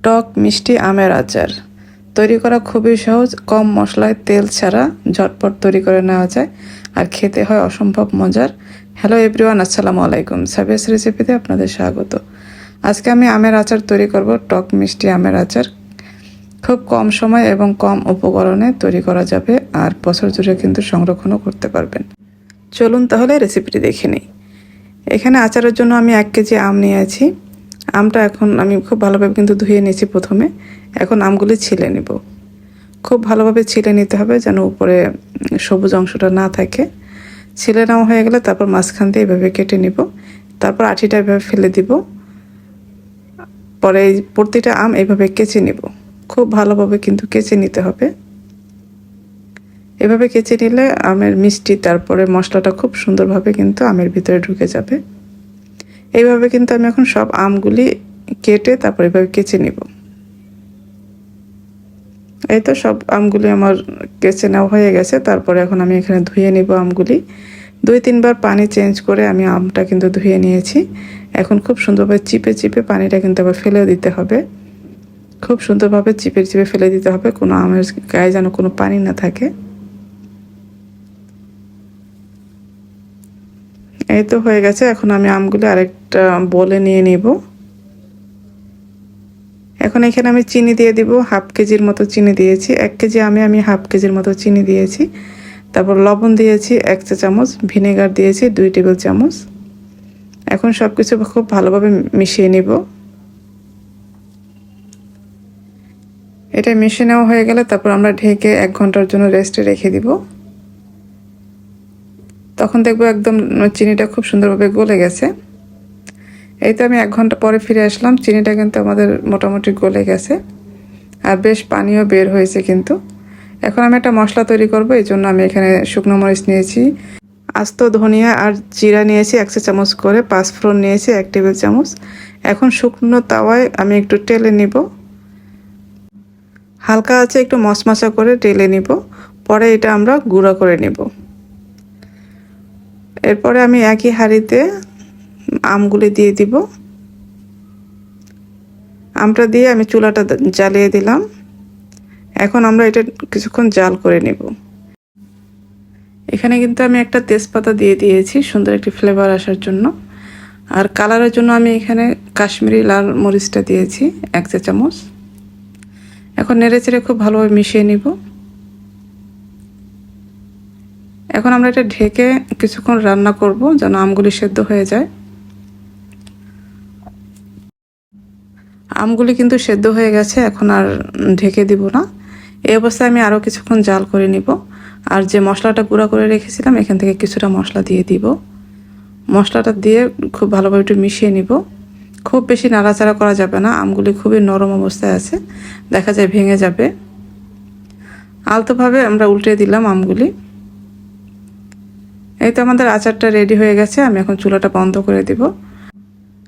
টক মিষ্টি আমের আচার তৈরি করা খুবই সহজ, কম মশলায় তেল ছাড়া ঝটপট তৈরি করে নেওয়া যায় আর খেতে হয় অসম্ভব মজার। হ্যালো এভরিওয়ান, আসসালামু আলাইকুম। সাবিয়াস রেসিপিতে আপনাদের স্বাগত। আজকে আমি আমের আচার তৈরি করব, টক মিষ্টি আমের আচার। খুব কম সময় এবং কম উপকরণে তৈরি করা যাবে আর বছর জুড়ে কিন্তু সংরক্ষণও করতে পারবেন। চলুন তাহলে রেসিপিটি দেখে নিই। এখানে আচারের জন্য আমি 1 কেজি আম নিয়েছি। আমটা এখন আমি খুব ভালোভাবে কিন্তু ধুয়ে নিয়েছি প্রথমে। এখন আমগুলি ছিলে নিব। খুব ভালোভাবে ছিলে নিতে হবে যেন উপরে সবুজ অংশটা না থাকে। ছিলে নেওয়া হয়ে গেলে তারপর মাঝখান দিয়ে এভাবে কেটে নিব। তারপর আঠিটা এভাবে ফেলে দিব। পরে প্রতিটা আম এভাবে কেচে নিব। খুব ভালোভাবে কিন্তু কেচে নিতে হবে। এভাবে কেচে নিলে আমের মিষ্টি তারপরে মশলাটা খুব সুন্দরভাবে কিন্তু আমের ভিতরে ঢুকে যাবে। এইভাবে কিন্তু আমি এখন সব আমগুলি কেটে তারপর এভাবে কেচে নিব। এই তো সব আমগুলি আমার কেচে নেওয়া হয়ে গেছে। তারপরে এখন আমি এখানে ধুয়ে নিব আমগুলি। 2-3 বার পানি চেঞ্জ করে আমি আমটা কিন্তু ধুয়ে নিয়েছি। এখন খুব সুন্দরভাবে চিপে চিপে পানিটা কিন্তু আবার ফেলে দিতে হবে। খুব সুন্দরভাবে চিপে চিপে ফেলে দিতে হবে, কোনো আমের গায়ে যেন কোনো পানি না থাকে। এই তো হয়ে গেছে। এখন আমি আমগুলো আরেকটা বলে নিয়ে নিব। এখন এখানে আমি চিনি দিয়ে দিব। 1/2 কেজির মতো চিনি দিয়েছি। 1 কেজি আমি 1/2 কেজির মতো চিনি দিয়েছি। তারপর লবণ দিয়েছি 1 চা চামচ, ভিনেগার দিয়েছি 2 টেবিল চামচ। এখন সব কিছু খুব ভালোভাবে মিশিয়ে নিব। এটা মিশিয়ে নেওয়া হয়ে গেলে তারপর আমরা ঢেকে 1 ঘন্টার জন্য রেস্টে রেখে দিব। তখন দেখবো একদম চিনিটা খুব সুন্দরভাবে গলে গেছে। এই তো আমি 1 ঘন্টা পরে ফিরে আসলাম। চিনিটা কিন্তু আমাদের মোটামুটি গলে গেছে আর বেশ পানিও বের হয়েছে কিন্তু। এখন আমি একটা মশলা তৈরি করব। এই জন্য আমি এখানে শুকনো মরিচ নিয়েছি, আস্ত ধনিয়া আর জিরা নিয়েছি 1 চা চামচ করে, 5 ফোড়ন নিয়েছি 1 টেবিল চামচ। এখন শুকনো তাওয়ায় আমি একটু টেলে নিব। হালকা আছে একটু মশমশা করে টেলে নিব। পরে এটা আমরা গুঁড়া করে নিব। এরপরে আমি একই হাঁড়িতে আমগুলি দিয়ে দিব। আমটা দিয়ে আমি চুলাটা জ্বালিয়ে দিলাম। এখন আমরা এটা কিছুক্ষণ জাল করে নেব। এখানে কিন্তু আমি একটা তেজপাতা দিয়ে দিয়েছি সুন্দর একটি ফ্লেভার আসার জন্য। আর কালারের জন্য আমি এখানে কাশ্মীরি লাল মরিচটা দিয়েছি 1 চা চামচ। এখন নেড়েচেড়ে খুব ভালোভাবে মিশিয়ে নিব। এখন আমরা এটা ঢেকে কিছুক্ষণ রান্না করব যেন আমগুলি সেদ্ধ হয়ে যায়। আমগুলি কিন্তু সেদ্ধ হয়ে গেছে, এখন আর ঢেকে দিব না। এই অবস্থায় আমি আরও কিছুক্ষণ জাল করে নিব। আর যে মশলাটা গুঁড়া করে রেখেছিলাম এখান থেকে কিছুটা মশলা দিয়ে দিব। মশলাটা দিয়ে খুব ভালোভাবে একটু মিশিয়ে নিব। খুব বেশি নাড়াচাড়া করা যাবে না, আমগুলি খুবই নরম অবস্থায় আছে, দেখা যায় ভেঙে যাবে। আলতোভাবে আমরা উল্টে দিলাম আমগুলি। এই তো আমাদের আচারটা রেডি হয়ে গেছে। আমি এখন চুলাটা বন্ধ করে দিব।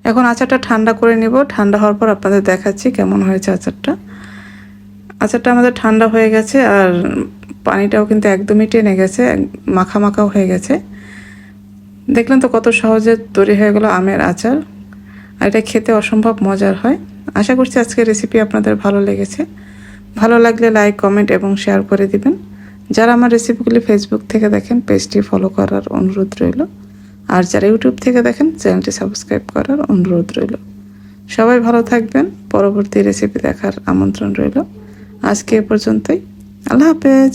এখন আচারটা ঠান্ডা করে নেব। ঠান্ডা হওয়ার পর আপনাদের দেখাচ্ছি কেমন হয়েছে আচারটা। আচারটা আমাদের ঠান্ডা হয়ে গেছে আর পানিটাও কিন্তু একদমই টেনে গেছে, মাখা মাখাও হয়ে গেছে। দেখলেন তো কত সহজে তৈরি হয়ে গেল আমের আচার। আর এটা খেতে অসম্ভব মজার হয়। আশা করছি আজকের রেসিপি আপনাদের ভালো লেগেছে। ভালো লাগলে লাইক, কমেন্ট এবং শেয়ার করে দিবেন। যারা আমার রেসিপিগুলি ফেসবুক থেকে দেখেন পেজটি ফলো করার অনুরোধ রইল। আর যারা ইউটিউব থেকে দেখেন চ্যানেলটি সাবস্ক্রাইব করার অনুরোধ রইল। সবাই ভালো থাকবেন। পরবর্তী রেসিপি দেখার আমন্ত্রণ রইল। আজকে এ পর্যন্তই। আল্লাহ হাফেজ।